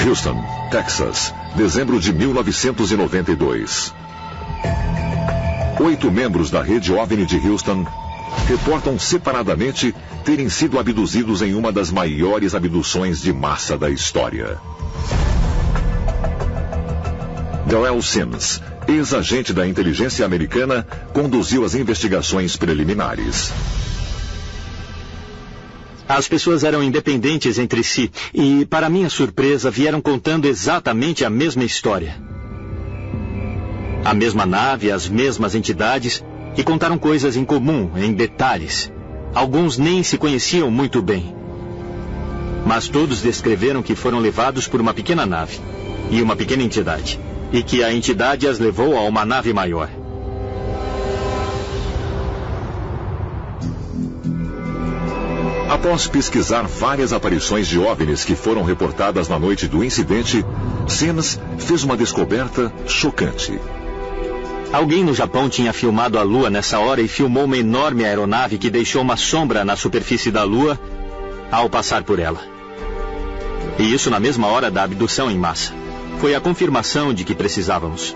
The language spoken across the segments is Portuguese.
Houston, Texas, dezembro de 1992. 8 membros da rede OVNI de Houston reportam separadamente terem sido abduzidos em uma das maiores abduções de massa da história. Darrell Sims, ex-agente da inteligência americana, conduziu as investigações preliminares. As pessoas eram independentes entre si e, para minha surpresa, vieram contando exatamente a mesma história. A mesma nave, as mesmas entidades, e contaram coisas em comum, em detalhes. Alguns nem se conheciam muito bem. Mas todos descreveram que foram levados por uma pequena nave e uma pequena entidade, e que a entidade as levou a uma nave maior. Após pesquisar várias aparições de OVNIs que foram reportadas na noite do incidente, Sims fez uma descoberta chocante. Alguém no Japão tinha filmado a Lua nessa hora e filmou uma enorme aeronave que deixou uma sombra na superfície da Lua ao passar por ela. E isso na mesma hora da abdução em massa. Foi a confirmação de que precisávamos.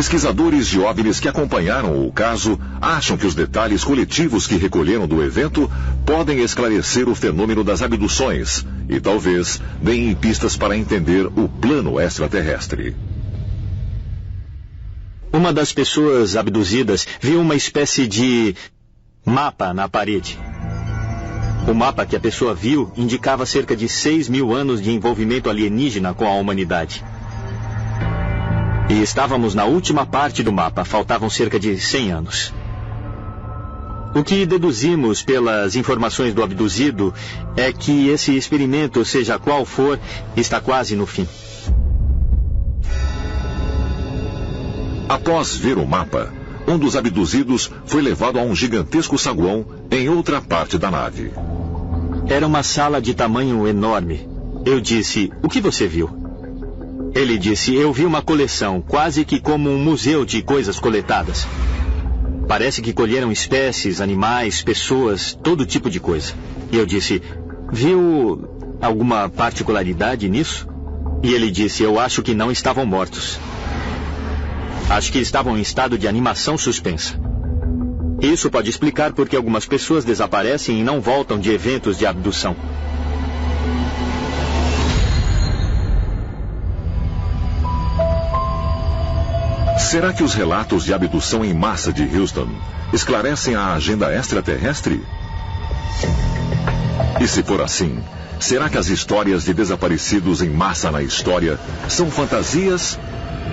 Pesquisadores de OVNIs que acompanharam o caso acham que os detalhes coletivos que recolheram do evento podem esclarecer o fenômeno das abduções e talvez deem pistas para entender o plano extraterrestre. Uma das pessoas abduzidas viu uma espécie de mapa na parede. O mapa que a pessoa viu indicava cerca de 6.000 anos de envolvimento alienígena com a humanidade. E estávamos na última parte do mapa, faltavam cerca de 100 anos. O que deduzimos pelas informações do abduzido é que esse experimento, seja qual for, está quase no fim. Após ver o mapa, um dos abduzidos foi levado a um gigantesco saguão em outra parte da nave. Era uma sala de tamanho enorme. Eu disse, o que você viu? Ele disse, eu vi uma coleção, quase que como um museu de coisas coletadas. Parece que colheram espécies, animais, pessoas, todo tipo de coisa. E eu disse, viu alguma particularidade nisso? E ele disse, eu acho que não estavam mortos. Acho que estavam em estado de animação suspensa. Isso pode explicar porque algumas pessoas desaparecem e não voltam de eventos de abdução. Será que os relatos de abdução em massa de Houston esclarecem a agenda extraterrestre? E se for assim, será que as histórias de desaparecidos em massa na história são fantasias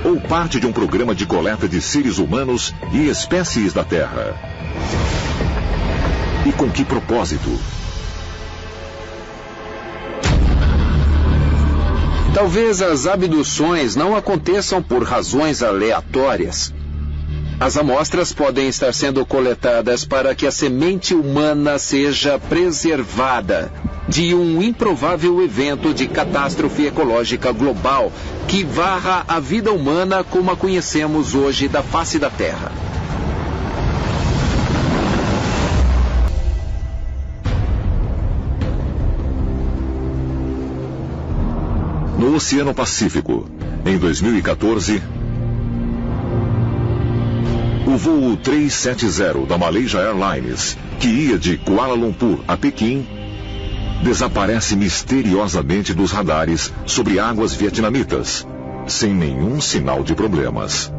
ou parte de um programa de coleta de seres humanos e espécies da Terra? E com que propósito? Talvez as abduções não aconteçam por razões aleatórias. As amostras podem estar sendo coletadas para que a semente humana seja preservada de um improvável evento de catástrofe ecológica global que varra a vida humana como a conhecemos hoje da face da Terra. No Oceano Pacífico, em 2014, o voo 370 da Malaysia Airlines, que ia de Kuala Lumpur a Pequim, desaparece misteriosamente dos radares sobre águas vietnamitas, sem nenhum sinal de problemas.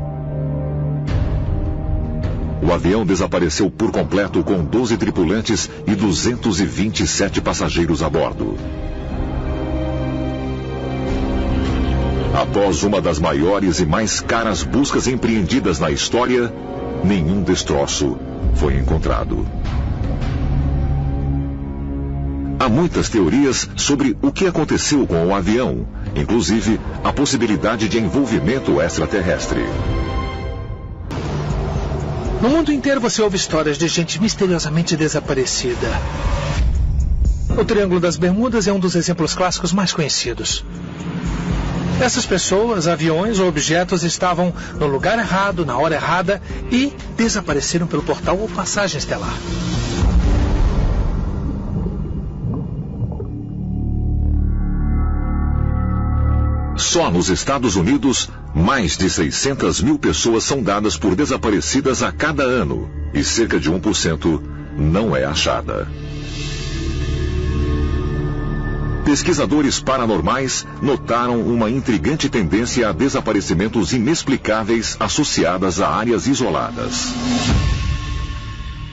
O avião desapareceu por completo com 12 tripulantes e 227 passageiros a bordo. Após uma das maiores e mais caras buscas empreendidas na história, nenhum destroço foi encontrado. Há muitas teorias sobre o que aconteceu com o avião, inclusive a possibilidade de envolvimento extraterrestre. No mundo inteiro você ouve histórias de gente misteriosamente desaparecida. O Triângulo das Bermudas é um dos exemplos clássicos mais conhecidos. Essas pessoas, aviões ou objetos estavam no lugar errado, na hora errada e desapareceram pelo portal ou passagem estelar. Só nos Estados Unidos, mais de 600 mil pessoas são dadas por desaparecidas a cada ano, e cerca de 1% não é achada. Pesquisadores paranormais notaram uma intrigante tendência a desaparecimentos inexplicáveis associadas a áreas isoladas.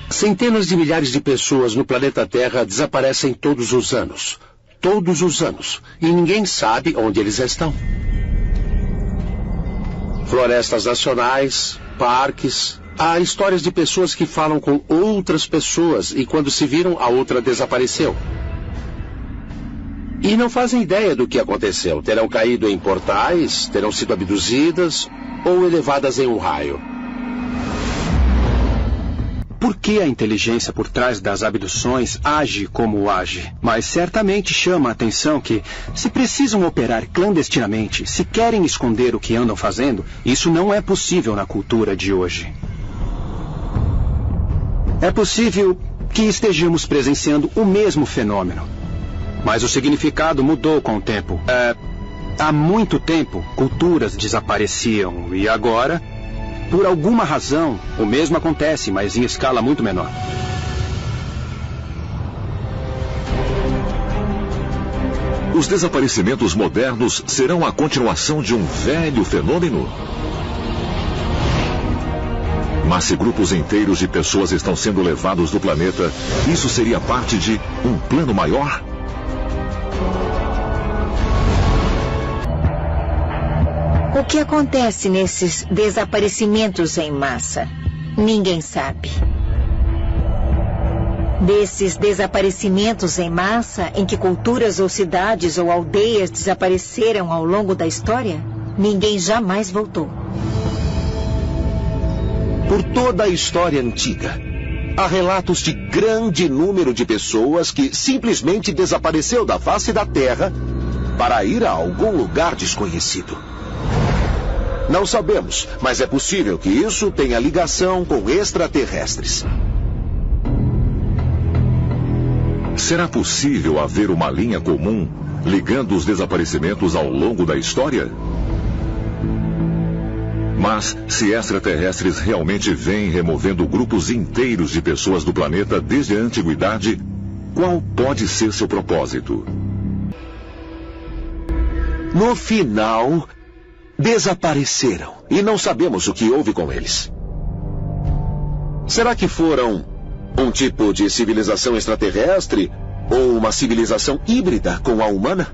Centenas de milhares de pessoas no planeta Terra desaparecem todos os anos. Todos os anos. E ninguém sabe onde eles estão. Florestas nacionais, parques. Há histórias de pessoas que falam com outras pessoas e quando se viram, a outra desapareceu. E não fazem ideia do que aconteceu. Terão caído em portais, terão sido abduzidas ou elevadas em um raio. Por que a inteligência por trás das abduções age como age? Mas certamente chama a atenção que, se precisam operar clandestinamente, se querem esconder o que andam fazendo, isso não é possível na cultura de hoje. É possível que estejamos presenciando o mesmo fenômeno. Mas o significado mudou com o tempo. Há muito tempo, culturas desapareciam e agora, por alguma razão, o mesmo acontece, mas em escala muito menor. Os desaparecimentos modernos serão a continuação de um velho fenômeno? Mas se grupos inteiros de pessoas estão sendo levados do planeta, isso seria parte de um plano maior? O que acontece nesses desaparecimentos em massa? Ninguém sabe. Desses desaparecimentos em massa, em que culturas ou cidades ou aldeias desapareceram ao longo da história, ninguém jamais voltou. Por toda a história antiga, há relatos de grande número de pessoas que simplesmente desapareceu da face da Terra para ir a algum lugar desconhecido. Não sabemos, mas é possível que isso tenha ligação com extraterrestres. Será possível haver uma linha comum ligando os desaparecimentos ao longo da história? Mas, se extraterrestres realmente vêm removendo grupos inteiros de pessoas do planeta desde a antiguidade, qual pode ser seu propósito? No final, desapareceram e não sabemos o que houve com eles. Será que foram um tipo de civilização extraterrestre ou uma civilização híbrida com a humana?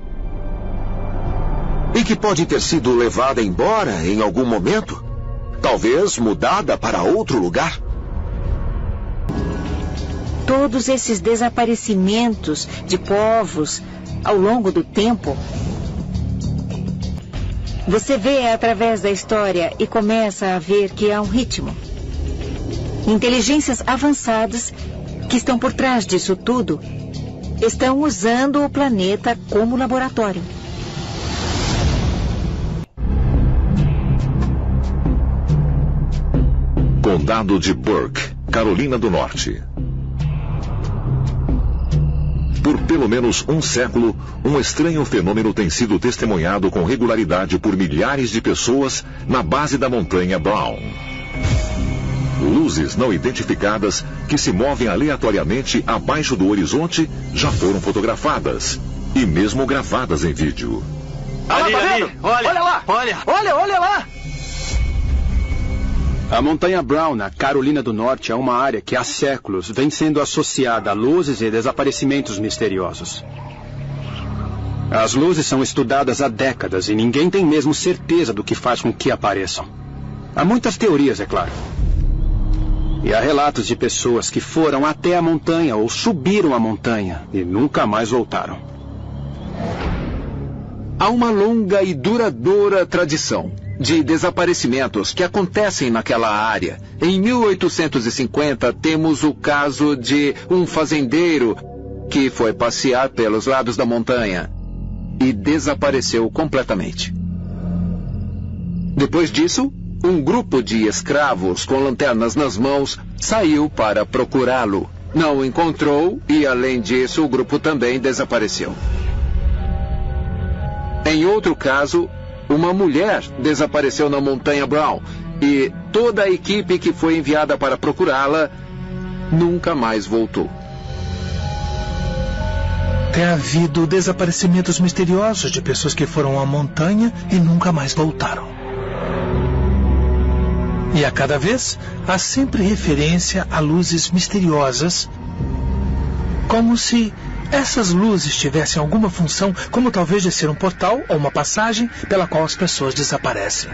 E que pode ter sido levada embora em algum momento? Talvez mudada para outro lugar? Todos esses desaparecimentos de povos ao longo do tempo, você vê através da história e começa a ver que há um ritmo. Inteligências avançadas que estão por trás disso tudo estão usando o planeta como laboratório. Condado de Burke, Carolina do Norte. Por pelo menos um século, um estranho fenômeno tem sido testemunhado com regularidade por milhares de pessoas na base da montanha Brown. Luzes não identificadas que se movem aleatoriamente abaixo do horizonte já foram fotografadas e mesmo gravadas em vídeo. Ali, olha lá! Olha lá! A Montanha Brown, na Carolina do Norte, é uma área que há séculos vem sendo associada a luzes e desaparecimentos misteriosos. As luzes são estudadas há décadas e ninguém tem mesmo certeza do que faz com que apareçam. Há muitas teorias, é claro. E há relatos de pessoas que foram até a montanha ou subiram a montanha e nunca mais voltaram. Há uma longa e duradoura tradição de desaparecimentos que acontecem naquela área. Em 1850, temos o caso de um fazendeiro que foi passear pelos lados da montanha e desapareceu completamente. Depois disso, um grupo de escravos com lanternas nas mãos saiu para procurá-lo. Não o encontrou e, além disso, o grupo também desapareceu. Em outro caso, Uma mulher desapareceu na Montanha Brown e toda a equipe que foi enviada para procurá-la nunca mais voltou. Tem havido desaparecimentos misteriosos de pessoas que foram à montanha e nunca mais voltaram. E a cada vez, há sempre referência a luzes misteriosas, como se essas luzes tivessem alguma função, como talvez de ser um portal ou uma passagem pela qual as pessoas desaparecem.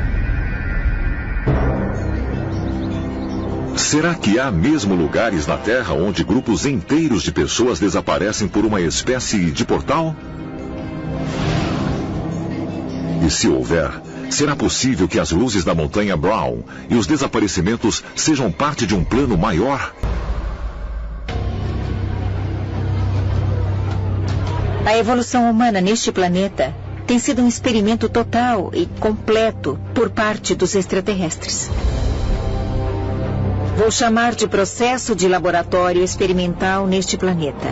Será que há mesmo lugares na Terra onde grupos inteiros de pessoas desaparecem por uma espécie de portal? E se houver, será possível que as luzes da Montanha Brown e os desaparecimentos sejam parte de um plano maior? A evolução humana neste planeta tem sido um experimento total e completo por parte dos extraterrestres. Vou chamar de processo de laboratório experimental neste planeta.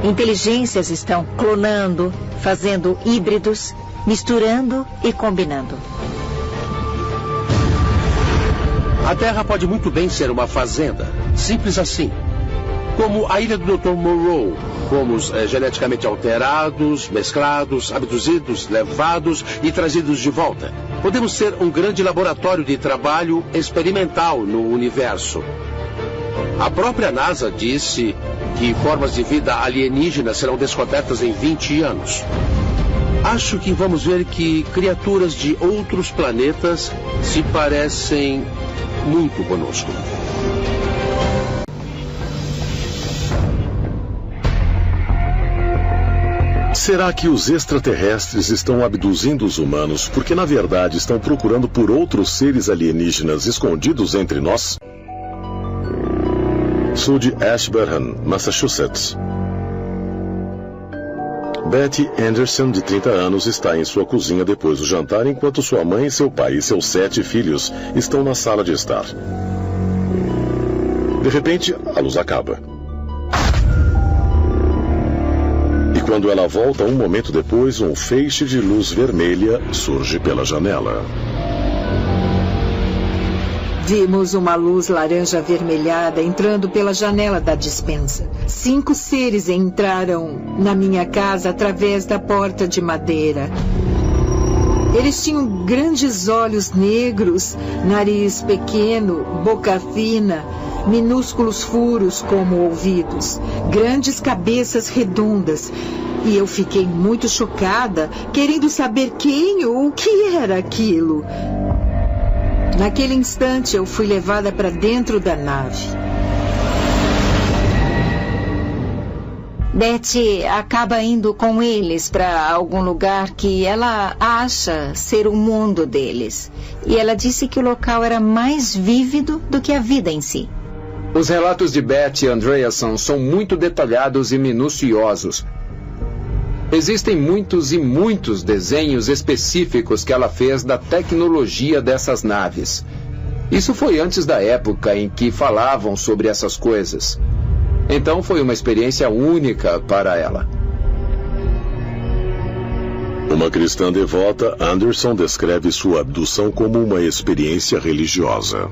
Inteligências estão clonando, fazendo híbridos, misturando e combinando. A Terra pode muito bem ser uma fazenda. Simples assim. Como a ilha do Dr. Moreau. Fomos geneticamente alterados, mesclados, abduzidos, levados e trazidos de volta. Podemos ser um grande laboratório de trabalho experimental no universo. A própria NASA disse que formas de vida alienígena serão descobertas em 20 anos. Acho que vamos ver que criaturas de outros planetas se parecem muito conosco. Será que os extraterrestres estão abduzindo os humanos porque, na verdade, estão procurando por outros seres alienígenas escondidos entre nós? Sou de Ashburnham, Massachusetts. Betty Anderson, de 30 anos, está em sua cozinha depois do jantar, enquanto sua mãe, seu pai e seus 7 filhos estão na sala de estar. De repente, a luz acaba. Quando ela volta, um momento depois, um feixe de luz vermelha surge pela janela. Vimos uma luz laranja avermelhada entrando pela janela da despensa. 5 seres entraram na minha casa através da porta de madeira. Eles tinham grandes olhos negros, nariz pequeno, boca fina, minúsculos furos como ouvidos, grandes cabeças redondas. E eu fiquei muito chocada, querendo saber quem ou o que era aquilo. Naquele instante, eu fui levada para dentro da nave. Betty acaba indo com eles para algum lugar que ela acha ser o mundo deles. E ela disse que o local era mais vívido do que a vida em si. Os relatos de Betty Andreasson são muito detalhados e minuciosos. Existem muitos e muitos desenhos específicos que ela fez da tecnologia dessas naves. Isso foi antes da época em que falavam sobre essas coisas. Então foi uma experiência única para ela. Uma cristã devota, Anderson descreve sua abdução como uma experiência religiosa.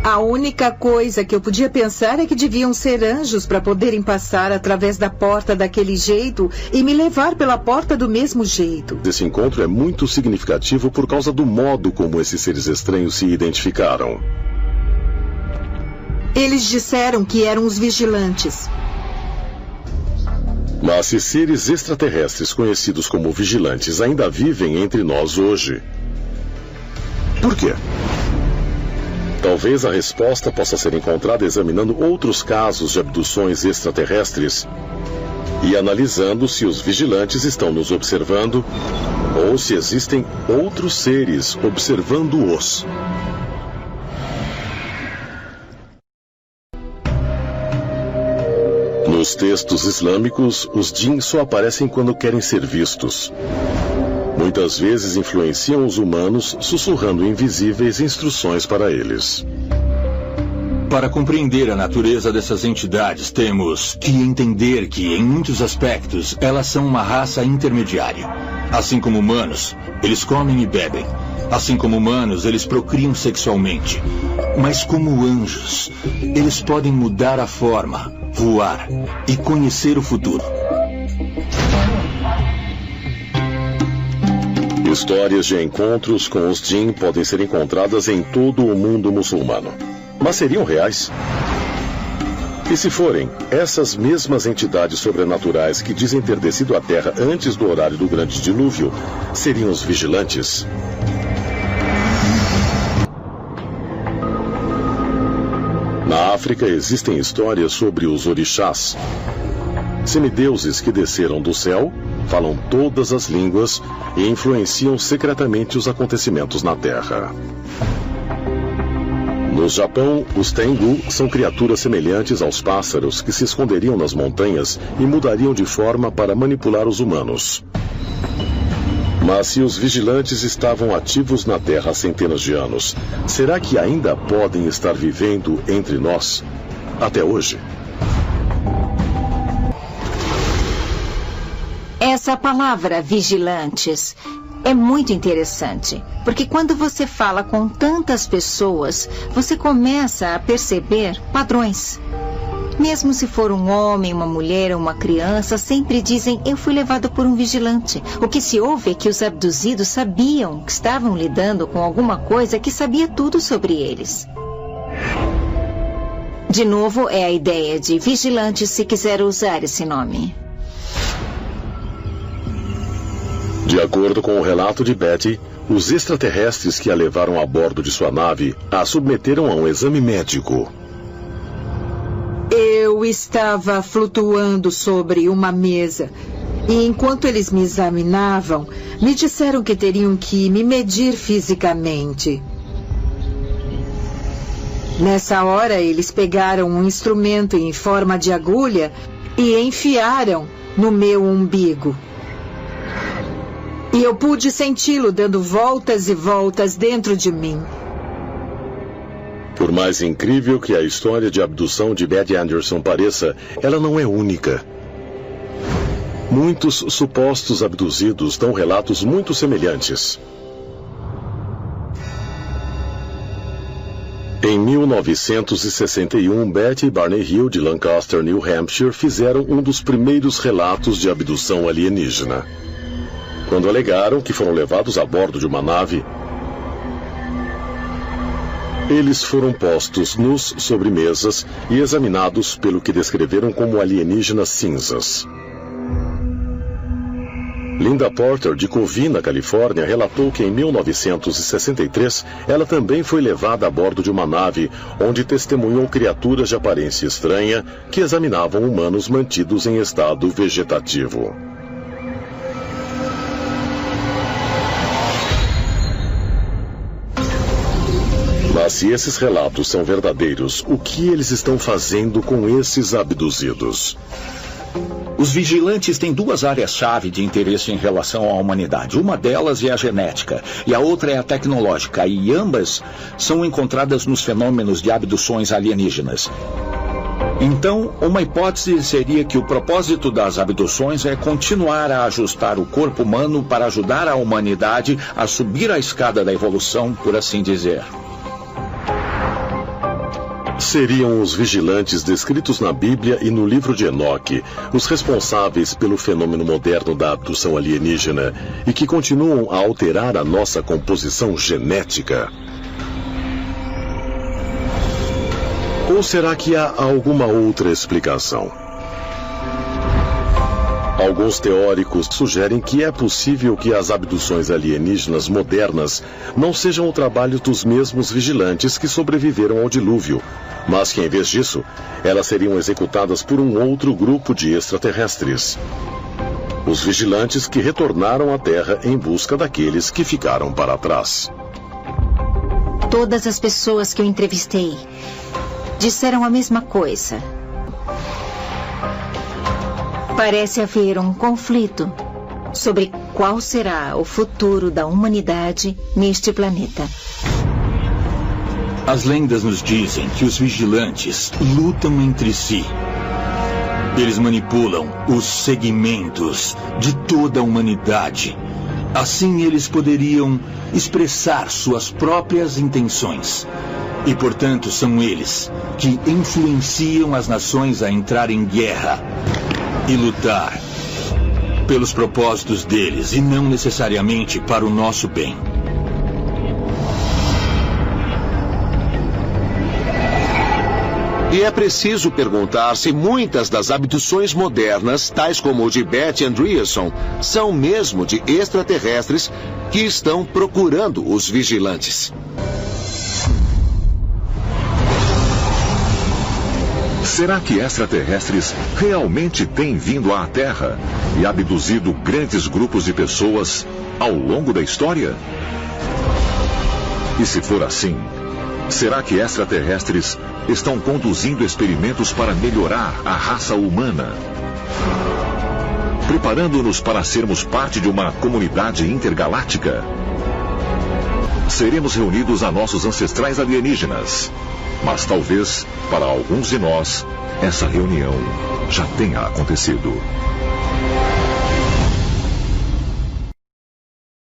A única coisa que eu podia pensar é que deviam ser anjos para poderem passar através da porta daquele jeito e me levar pela porta do mesmo jeito. Esse encontro é muito significativo por causa do modo como esses seres estranhos se identificaram. Eles disseram que eram os vigilantes. Mas se seres extraterrestres conhecidos como vigilantes ainda vivem entre nós hoje, por quê? Talvez a resposta possa ser encontrada examinando outros casos de abduções extraterrestres e analisando se os vigilantes estão nos observando ou se existem outros seres observando-os. Nos textos islâmicos, os djinns só aparecem quando querem ser vistos. Muitas vezes influenciam os humanos, sussurrando invisíveis instruções para eles. Para compreender a natureza dessas entidades, temos que entender que, em muitos aspectos, elas são uma raça intermediária. Assim como humanos, eles comem e bebem. Assim como humanos, eles procriam sexualmente. Mas como anjos, eles podem mudar a forma, voar e conhecer o futuro. Histórias de encontros com os Jinn podem ser encontradas em todo o mundo muçulmano. Mas seriam reais? E se forem, essas mesmas entidades sobrenaturais que dizem ter descido à Terra antes do horário do grande dilúvio, seriam os vigilantes? Na África existem histórias sobre os orixás, semideuses que desceram do céu, falam todas as línguas e influenciam secretamente os acontecimentos na Terra. No Japão, os Tengu são criaturas semelhantes aos pássaros que se esconderiam nas montanhas e mudariam de forma para manipular os humanos. Mas se os vigilantes estavam ativos na Terra há centenas de anos, será que ainda podem estar vivendo entre nós até hoje? Essa palavra vigilantes é muito interessante, porque quando você fala com tantas pessoas, você começa a perceber padrões. Mesmo se for um homem, uma mulher ou uma criança, sempre dizem, eu fui levado por um vigilante. O que se ouve é que os abduzidos sabiam que estavam lidando com alguma coisa que sabia tudo sobre eles. De novo, é a ideia de vigilante se quiser usar esse nome. De acordo com o relato de Betty, os extraterrestres que a levaram a bordo de sua nave a submeteram a um exame médico. Eu estava flutuando sobre uma mesa e enquanto eles me examinavam, me disseram que teriam que me medir fisicamente. Nessa hora, eles pegaram um instrumento em forma de agulha e enfiaram no meu umbigo. E eu pude senti-lo dando voltas e voltas dentro de mim. Por mais incrível que a história de abdução de Betty Anderson pareça, ela não é única. Muitos supostos abduzidos dão relatos muito semelhantes. Em 1961, Betty e Barney Hill, de Lancaster, New Hampshire, fizeram um dos primeiros relatos de abdução alienígena. Quando alegaram que foram levados a bordo de uma nave, eles foram postos nus sobre mesas e examinados pelo que descreveram como alienígenas cinzas. Linda Porter, de Covina, Califórnia, relatou que em 1963 ela também foi levada a bordo de uma nave onde testemunhou criaturas de aparência estranha que examinavam humanos mantidos em estado vegetativo. Mas se esses relatos são verdadeiros, o que eles estão fazendo com esses abduzidos? Os vigilantes têm duas áreas-chave de interesse em relação à humanidade. Uma delas é a genética e a outra é a tecnológica, e ambas são encontradas nos fenômenos de abduções alienígenas. Então, uma hipótese seria que o propósito das abduções é continuar a ajustar o corpo humano para ajudar a humanidade a subir a escada da evolução, por assim dizer. Seriam os vigilantes descritos na Bíblia e no livro de Enoque os responsáveis pelo fenômeno moderno da abdução alienígena e que continuam a alterar a nossa composição genética? Ou será que há alguma outra explicação? Alguns teóricos sugerem que é possível que as abduções alienígenas modernas não sejam o trabalho dos mesmos vigilantes que sobreviveram ao dilúvio, mas que, em vez disso, elas seriam executadas por um outro grupo de extraterrestres. Os vigilantes que retornaram à Terra em busca daqueles que ficaram para trás. Todas as pessoas que eu entrevistei disseram a mesma coisa. Parece haver um conflito sobre qual será o futuro da humanidade neste planeta. As lendas nos dizem que os vigilantes lutam entre si. Eles manipulam os segmentos de toda a humanidade Assim eles poderiam expressar suas próprias intenções. E, portanto, são eles que influenciam as nações a entrar em guerra e lutar pelos propósitos deles e não necessariamente para o nosso bem. E é preciso perguntar se muitas das abduções modernas, tais como o de Beth Andreasson, são mesmo de extraterrestres que estão procurando os vigilantes. Será que extraterrestres realmente têm vindo à Terra e abduzido grandes grupos de pessoas ao longo da história? E se for assim, será que extraterrestres estão conduzindo experimentos para melhorar a raça humana? Preparando-nos para sermos parte de uma comunidade intergaláctica? Seremos reunidos a nossos ancestrais alienígenas. Mas talvez, para alguns de nós, essa reunião já tenha acontecido.